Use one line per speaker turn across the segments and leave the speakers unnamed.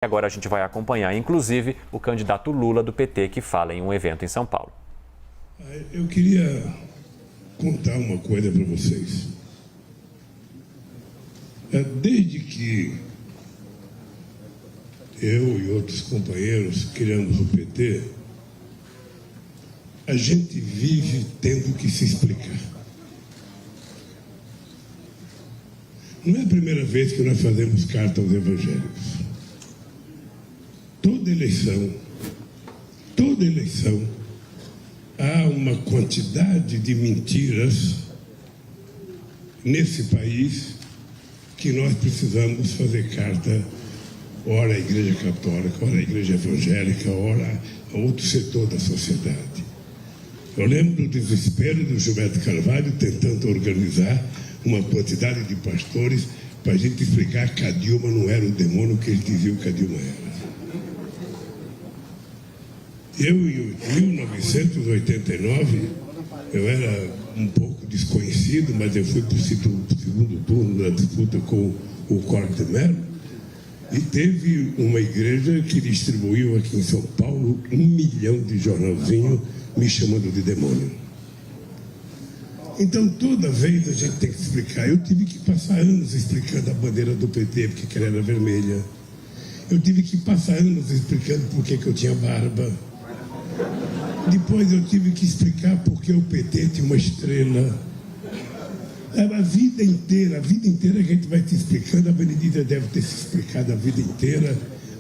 Agora a gente vai acompanhar, inclusive, o candidato Lula do PT, que fala em um evento em São Paulo.
Eu queria contar uma coisa para vocês. Desde que eu e outros companheiros criamos o PT, a gente vive tendo que se explicar. Não é a primeira vez que nós fazemos carta aos evangélicos. Toda eleição, há uma quantidade de mentiras nesse país que nós precisamos fazer carta, ora à Igreja Católica, ora à Igreja Evangélica, ora a outro setor da sociedade. Eu lembro do desespero do Gilberto Carvalho tentando organizar uma quantidade de pastores para a gente explicar que a Dilma não era o demônio que eles diziam que a Dilma era. Eu, em 1989, eu era um pouco desconhecido, mas eu fui para o segundo turno na disputa com o Collor de Mello, e teve uma igreja que distribuiu aqui em São Paulo 1 milhão de jornalzinhos me chamando de demônio. Então, toda vez a gente tem que explicar. Eu tive que passar anos explicando a bandeira do PT, porque ela era vermelha. Eu tive que passar anos explicando por que eu tinha barba. Depois eu tive que explicar por que o PT tinha uma estrela. A vida inteira a gente vai te explicando. A Benedita deve ter se explicado a vida inteira.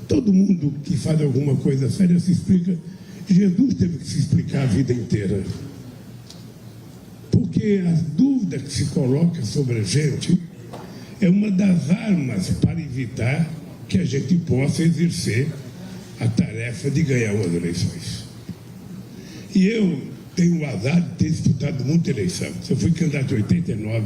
Todo mundo que faz alguma coisa séria se explica. Jesus teve que se explicar a vida inteira. Porque a dúvida que se coloca sobre a gente é uma das armas para evitar que a gente possa exercer a tarefa de ganhar umas eleições. E eu tenho o azar de ter disputado muita eleição. Eu fui candidato em 89,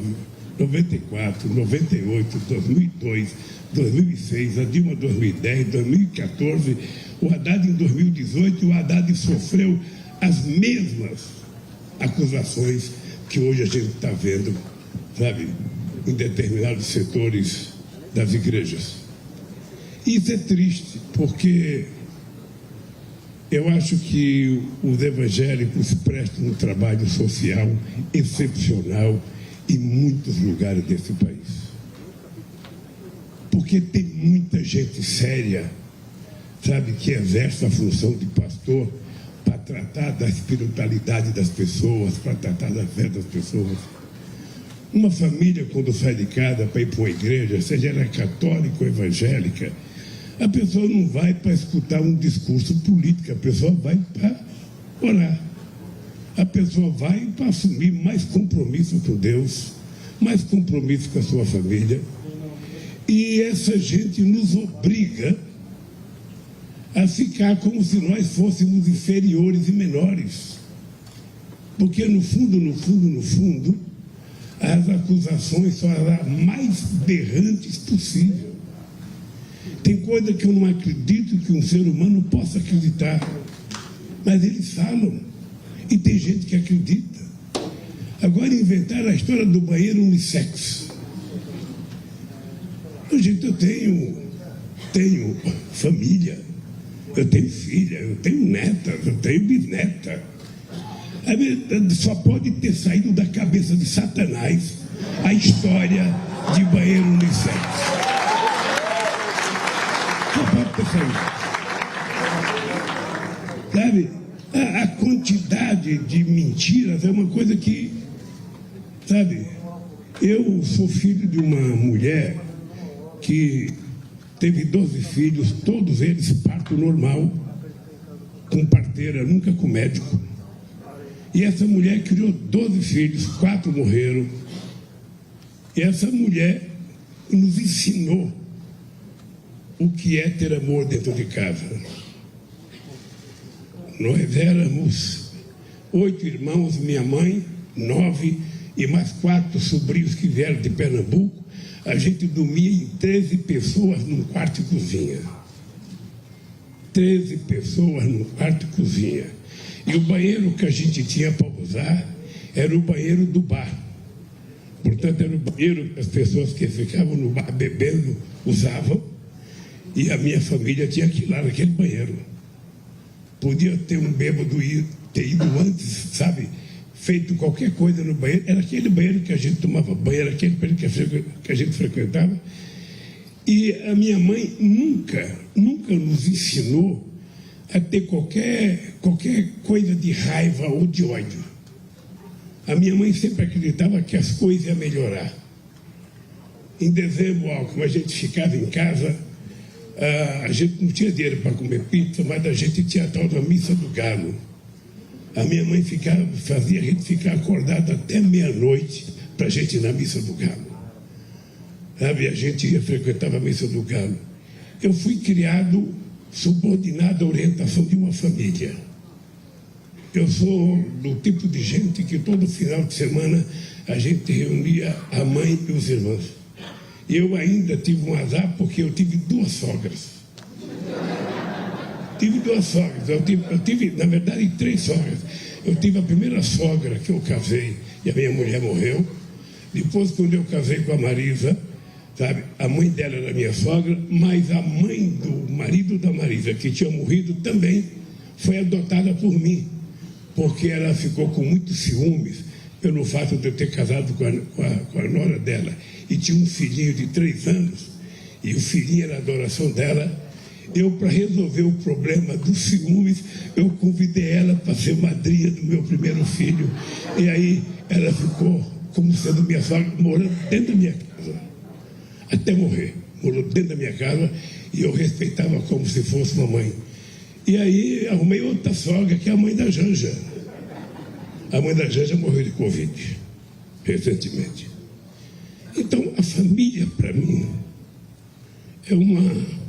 94, 98, 2002, 2006, a Dilma em 2010, 2014, o Haddad em 2018, e o Haddad sofreu as mesmas acusações que hoje a gente está vendo, sabe, em determinados setores das igrejas. Isso é triste, porque eu acho que os evangélicos prestam um trabalho social excepcional em muitos lugares desse país. Porque tem muita gente séria, sabe, que exerce a função de pastor para tratar da espiritualidade das pessoas, para tratar da fé das pessoas. Uma família, quando sai de casa para ir para uma igreja, seja ela católica ou evangélica, a pessoa não vai para escutar um discurso político, a pessoa vai para orar. A pessoa vai para assumir mais compromisso com Deus, mais compromisso com a sua família. E essa gente nos obriga a ficar como se nós fôssemos inferiores e menores. Porque no fundo, as acusações são as mais berrantes possível. Tem coisa que eu não acredito que um ser humano possa acreditar, mas eles falam, e tem gente que acredita. Agora inventaram a história do banheiro unissex. Gente, eu tenho família, eu tenho filha, eu tenho neta, eu tenho bisneta. Só pode ter saído da cabeça de Satanás a história de banheiro unissex. Só pode ter saído. Sabe, a quantidade de mentiras é uma coisa que, sabe, eu sou filho de uma mulher que teve 12 filhos, todos eles parto normal, com parteira, nunca com médico. E essa mulher criou 12 filhos, 4 morreram. E essa mulher nos ensinou o que é ter amor dentro de casa. Nós éramos 8 irmãos, minha mãe, 9, e mais 4 sobrinhos que vieram de Pernambuco. A gente dormia em 13 pessoas num quarto e cozinha. 13 pessoas num quarto e cozinha. E o banheiro que a gente tinha para usar era o banheiro do bar. Portanto, era o banheiro que as pessoas que ficavam no bar bebendo usavam. E a minha família tinha que ir lá naquele banheiro. Podia ter um bêbado ter ido antes, sabe? Feito qualquer coisa no banheiro. Era aquele banheiro que a gente tomava banho, era aquele banheiro que a gente frequentava. E a minha mãe nunca nos ensinou a ter qualquer coisa de raiva ou de ódio. A minha mãe sempre acreditava que as coisas iam melhorar. Em dezembro, como a gente ficava em casa, a gente não tinha dinheiro para comer pizza, mas a gente tinha a tal da missa do galo. A minha mãe fazia a gente ficar acordado até meia-noite para a gente ir na missa do galo. Sabe? A gente frequentava a missa do galo. Eu fui criado subordinado à orientação de uma família. Eu sou do tipo de gente que todo final de semana a gente reunia a mãe e os irmãos. E eu ainda tive um azar porque eu tive duas sogras. Tive duas sogras. Eu tive, na verdade, três sogras. Eu tive a primeira sogra que eu casei e a minha mulher morreu. Depois, quando eu casei com a Marisa, sabe, a mãe dela era minha sogra, mas a mãe do marido da Marisa, que tinha morrido, também foi adotada por mim, porque ela ficou com muitos ciúmes pelo fato de eu ter casado com a nora dela. E tinha um filhinho de 3 anos, e o filhinho era a adoração dela. Eu, para resolver o problema dos ciúmes, eu convidei ela para ser madrinha do meu primeiro filho. E aí ela ficou como sendo minha sogra, morando dentro da minha casa. Até morrer, morou dentro da minha casa, e eu respeitava como se fosse uma mãe. E aí arrumei outra sogra, que é a mãe da Janja. A mãe da Janja morreu de Covid, recentemente. Então, a família, para mim, é uma...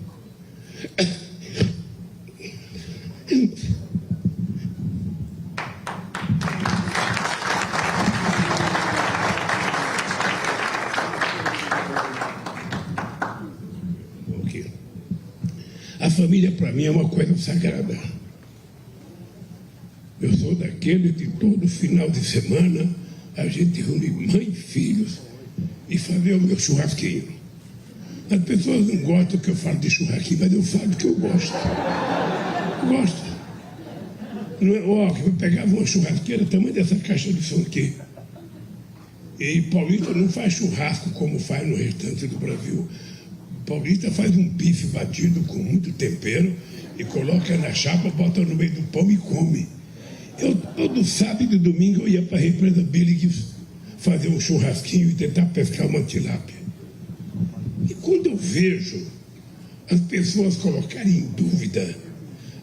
A família, para mim, é uma coisa sagrada. Eu sou daquele de todo final de semana a gente reúne mãe e filhos e fazer o meu churrasquinho. As pessoas não gostam que eu falo de churrasquinho, mas eu falo que eu gosto. Gosto. Não é, que eu pegava uma churrasqueira tamanho dessa caixa de som aqui. E Paulista não faz churrasco como faz no restante do Brasil. Paulista faz um bife batido com muito tempero e coloca na chapa, bota no meio do pão e come. Eu, todo sábado e domingo, eu ia para a represa Billings fazer um churrasquinho e tentar pescar uma tilápia. E quando eu vejo as pessoas colocarem em dúvida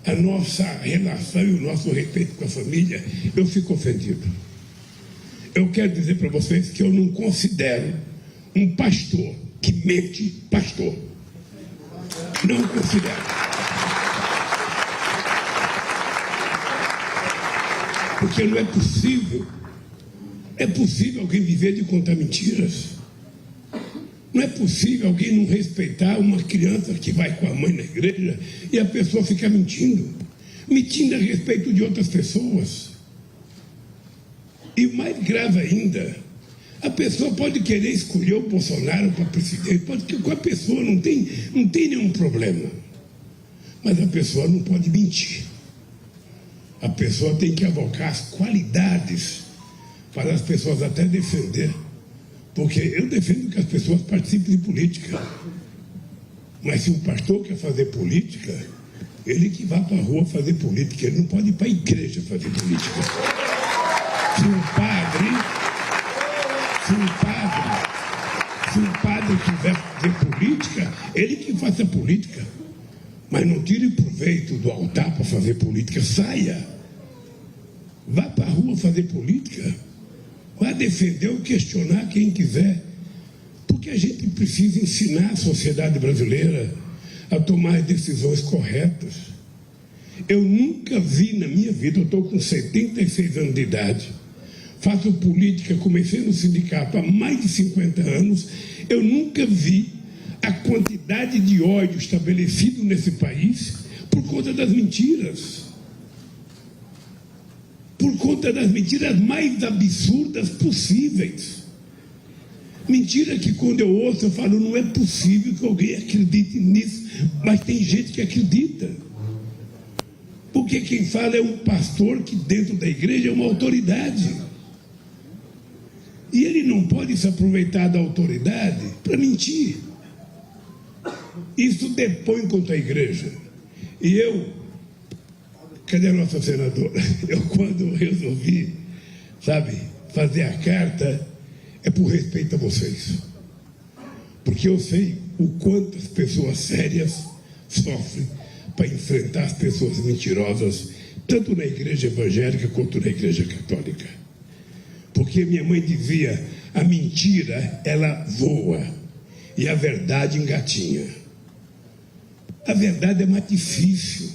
a nossa relação e o nosso respeito com a família, eu fico ofendido. Eu quero dizer para vocês que eu não considero um pastor que mente pastor. Não considero. Porque não é possível. É possível alguém viver de contar mentiras. Não é possível alguém não respeitar uma criança que vai com a mãe na igreja e a pessoa ficar mentindo. Mentindo a respeito de outras pessoas. E o mais grave ainda, a pessoa pode querer escolher o Bolsonaro para presidente, pode que com a pessoa não tem nenhum problema. Mas a pessoa não pode mentir. A pessoa tem que avocar as qualidades para as pessoas até defender. Porque eu defendo que as pessoas participem de política. Mas se um pastor quer fazer política, ele que vá para a rua fazer política, ele não pode ir para a igreja fazer política. Se um padre quiser fazer política, ele que faça política. Mas não tire proveito do altar para fazer política. Saia. Vá para a rua fazer política. Vá defender ou questionar quem quiser. Porque a gente precisa ensinar a sociedade brasileira a tomar as decisões corretas. Eu nunca vi na minha vida, eu estou com 76 anos de idade, faço política, comecei no sindicato há mais de 50 anos, eu nunca vi a quantidade de ódio estabelecido nesse país por conta das mentiras. Por conta das mentiras mais absurdas possíveis. Mentira que quando eu ouço, eu falo, não é possível que alguém acredite nisso, mas tem gente que acredita. Porque quem fala é um pastor que dentro da igreja é uma autoridade. E ele não pode se aproveitar da autoridade para mentir. Isso depõe contra a igreja. E cadê a nossa senadora? Eu, quando resolvi, fazer a carta, é por respeito a vocês. Porque eu sei o quanto as pessoas sérias sofrem para enfrentar as pessoas mentirosas, tanto na igreja evangélica quanto na igreja católica. Porque minha mãe dizia, a mentira, ela voa, e a verdade engatinha. A verdade é mais difícil,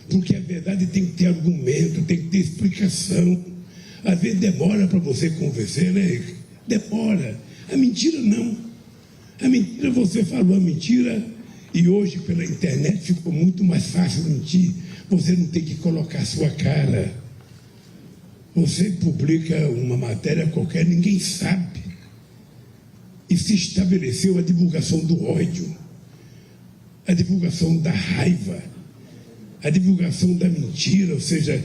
porque a verdade tem que ter argumento, tem que ter explicação. Às vezes demora para você convencer, né? Demora. A mentira não. A mentira, você falou a mentira, e hoje pela internet ficou muito mais fácil mentir. Você não tem que colocar a sua cara. Você publica uma matéria qualquer, ninguém sabe. E se estabeleceu a divulgação do ódio, a divulgação da raiva, a divulgação da mentira. Ou seja,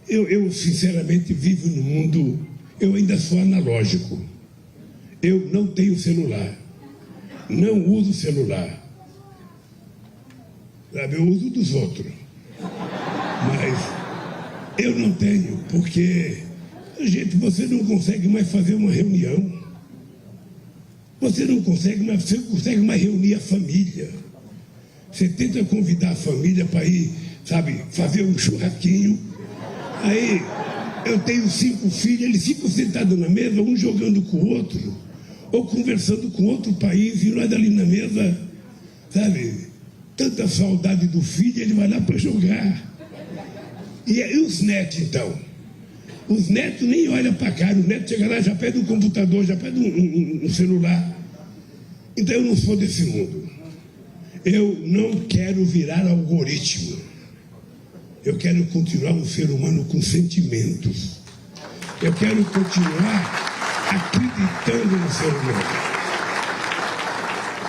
eu sinceramente vivo no mundo, eu ainda sou analógico. Eu não tenho celular, não uso celular. Eu uso dos outros, mas eu não tenho, porque, gente, você não consegue mais fazer uma reunião. Você não consegue mais, você não consegue mais reunir a família. Você tenta convidar a família para ir, fazer um churrasquinho. Aí, eu tenho 5 filhos, eles ficam sentados na mesa, um jogando com o outro, ou conversando com outro país, e nós ali na mesa, tanta saudade do filho, ele vai lá para jogar. E os netos, então? Os netos nem olham para a cara, o neto chega lá, já pede um computador, já pede um celular. Então eu não sou desse mundo. Eu não quero virar algoritmo. Eu quero continuar um ser humano com sentimentos. Eu quero continuar acreditando no ser humano.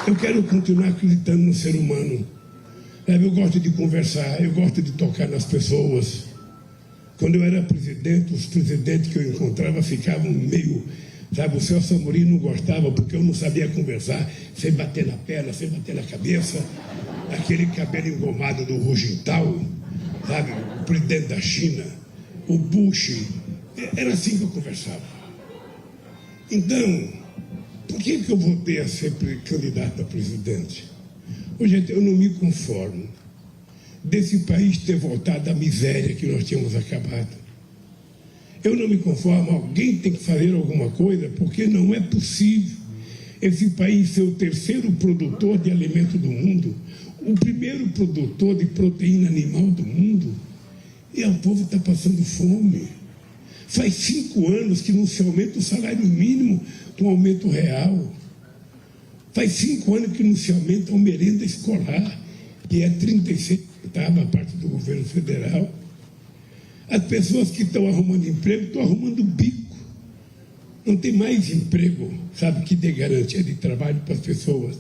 Eu quero continuar acreditando no ser humano. Eu gosto de conversar, eu gosto de tocar nas pessoas. Quando eu era presidente, os presidentes que eu encontrava ficavam meio... o Celso Amorim não gostava porque eu não sabia conversar, sem bater na perna, sem bater na cabeça. Aquele cabelo engomado do Hu Jintao, o presidente da China, o Bush. Era assim que eu conversava. Então, por que eu voltei a ser candidato a presidente? Gente, eu não me conformo desse país ter voltado à miséria que nós tínhamos acabado. Eu não me conformo, alguém tem que fazer alguma coisa, porque não é possível esse país ser o terceiro produtor de alimento do mundo, o primeiro produtor de proteína animal do mundo, e o povo está passando fome. Faz 5 anos que não se aumenta o salário mínimo com aumento real. Faz 5 anos que não se aumenta a merenda escolar, que é 36 centavos a parte do governo federal. As pessoas que estão arrumando emprego estão arrumando bico. Não tem mais emprego, que dê garantia de trabalho para as pessoas.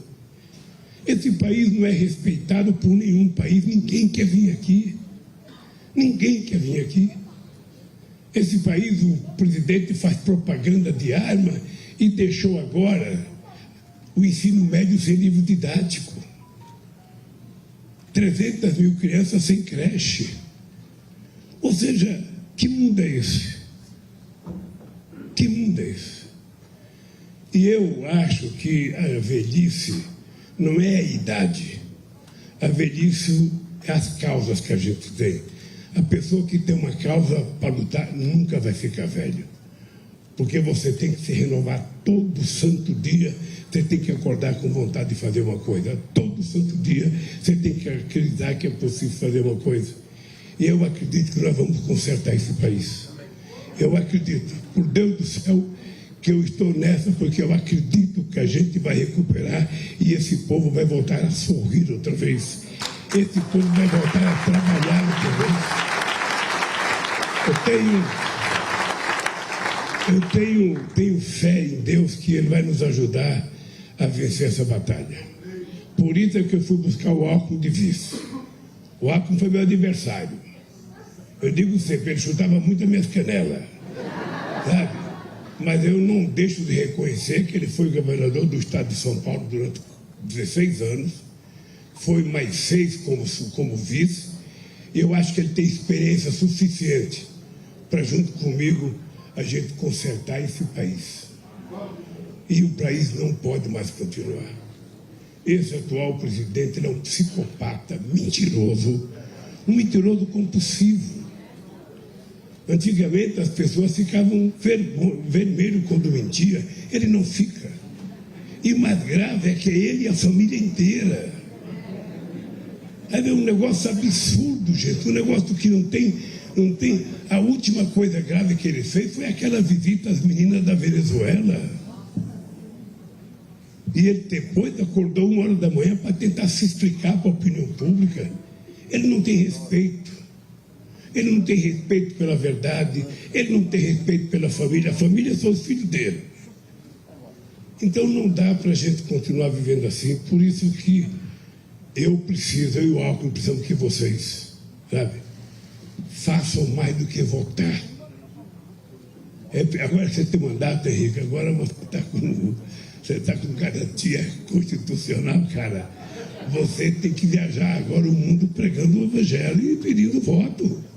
Esse país não é respeitado por nenhum país, ninguém quer vir aqui. Ninguém quer vir aqui. Esse país, o presidente faz propaganda de arma e deixou agora o ensino médio sem livro didático. 300 mil crianças sem creche. Ou seja, que mundo é esse? Que mundo é esse? E eu acho que a velhice não é a idade. A velhice é as causas que a gente tem. A pessoa que tem uma causa para lutar nunca vai ficar velho. Porque você tem que se renovar todo santo dia. Você tem que acordar com vontade de fazer uma coisa. Todo santo dia você tem que acreditar que é possível fazer uma coisa. E eu acredito que nós vamos consertar esse país. Eu acredito, por Deus do céu, que eu estou nessa, porque eu acredito que a gente vai recuperar e esse povo vai voltar a sorrir outra vez. Esse povo vai voltar a trabalhar outra vez. Eu tenho fé em Deus que Ele vai nos ajudar a vencer essa batalha. Por isso é que eu fui buscar o Alckmin de vice. O Alckmin foi meu adversário. Eu digo sempre, ele chutava muito as minhas canelas, sabe? Mas eu não deixo de reconhecer que ele foi governador do estado de São Paulo durante 16 anos, foi mais 6 como vice, e eu acho que ele tem experiência suficiente para, junto comigo, a gente consertar esse país. E o país não pode mais continuar. Esse atual presidente, ele é um psicopata, mentiroso, um mentiroso compulsivo. Antigamente as pessoas ficavam vermelho quando mentia, ele não fica. E o mais grave é que é ele e a família inteira. É um negócio absurdo, gente, um negócio que não tem. A última coisa grave que ele fez foi aquela visita às meninas da Venezuela. E ele depois acordou 1h da manhã para tentar se explicar para a opinião pública. Ele não tem respeito. Ele não tem respeito pela verdade, ele não tem respeito pela família. A família são os filhos dele. Então não dá para a gente continuar vivendo assim. Por isso que eu e o Alckmin precisamos que vocês, sabe, façam mais do que votar. Agora você tem mandato, Henrique, agora você está com garantia constitucional, cara. Você tem que viajar agora o mundo pregando o evangelho e pedindo voto.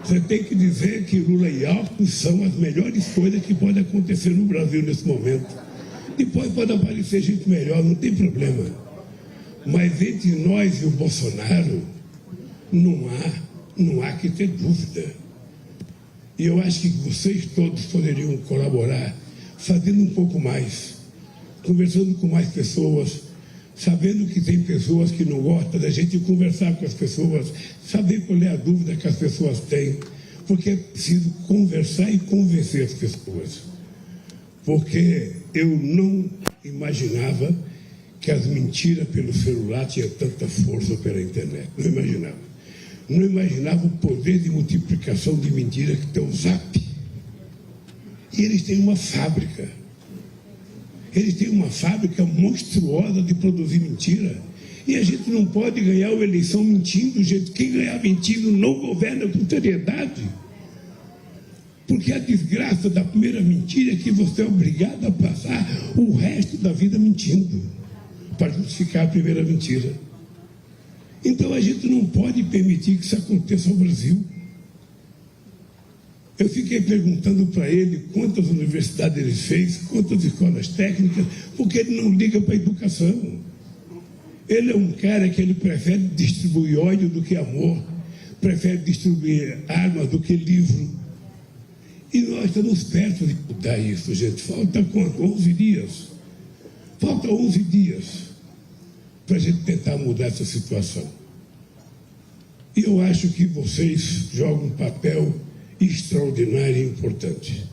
Você tem que dizer que Lula e Alckmin são as melhores coisas que podem acontecer no Brasil nesse momento. Depois pode aparecer gente melhor, não tem problema. Mas entre nós e o Bolsonaro, não há que ter dúvida. E eu acho que vocês todos poderiam colaborar, fazendo um pouco mais, conversando com mais pessoas, sabendo que tem pessoas que não gostam da gente conversar com as pessoas, saber qual é a dúvida que as pessoas têm, porque é preciso conversar e convencer as pessoas. Porque eu não imaginava que as mentiras pelo celular tinham tanta força pela internet. Não imaginava. Não imaginava o poder de multiplicação de mentiras que tem o Zap. E eles têm uma fábrica. Eles têm uma fábrica monstruosa de produzir mentira. E a gente não pode ganhar uma eleição mentindo, gente. Quem ganhar mentindo não governa com seriedade. Porque a desgraça da primeira mentira é que você é obrigado a passar o resto da vida mentindo para justificar a primeira mentira. Então a gente não pode permitir que isso aconteça no Brasil. Eu fiquei perguntando para ele quantas universidades ele fez, quantas escolas técnicas, porque ele não liga para a educação. Ele é um cara que ele prefere distribuir ódio do que amor, prefere distribuir armas do que livro. E nós estamos perto de mudar isso, gente. Falta quanto? 11 dias. Falta 11 dias para a gente tentar mudar essa situação. E eu acho que vocês jogam um papel extraordinário e importante,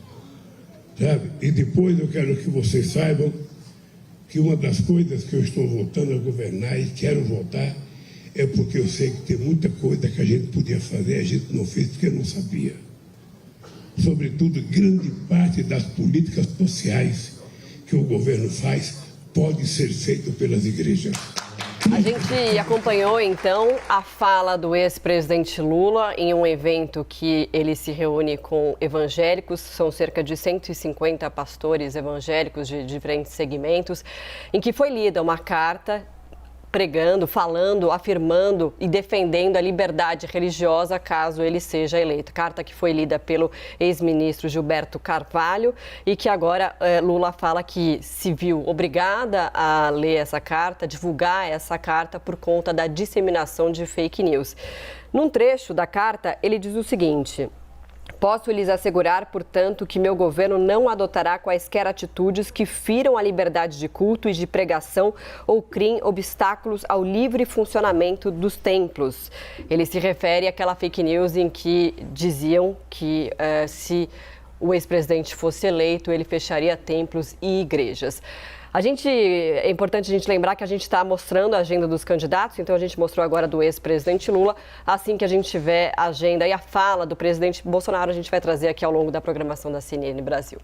sabe? E depois eu quero que vocês saibam que uma das coisas que eu estou voltando a governar e quero voltar é porque eu sei que tem muita coisa que a gente podia fazer, a gente não fez porque não sabia. Sobretudo, grande parte das políticas sociais que o governo faz pode ser feito pelas igrejas.
A gente acompanhou, então, a fala do ex-presidente Lula em um evento que ele se reúne com evangélicos, são cerca de 150 pastores evangélicos de diferentes segmentos, em que foi lida uma carta pregando, falando, afirmando e defendendo a liberdade religiosa caso ele seja eleito. Carta que foi lida pelo ex-ministro Gilberto Carvalho e que agora Lula fala que se viu obrigada a ler essa carta, divulgar essa carta por conta da disseminação de fake news. Num trecho da carta, ele diz o seguinte: posso lhes assegurar, portanto, que meu governo não adotará quaisquer atitudes que firam a liberdade de culto e de pregação ou criem obstáculos ao livre funcionamento dos templos. Ele se refere àquela fake news em que diziam que se o ex-presidente fosse eleito, ele fecharia templos e igrejas. É importante a gente lembrar que a gente está mostrando a agenda dos candidatos, então a gente mostrou agora do ex-presidente Lula. Assim que a gente tiver a agenda e a fala do presidente Bolsonaro, a gente vai trazer aqui ao longo da programação da CNN Brasil.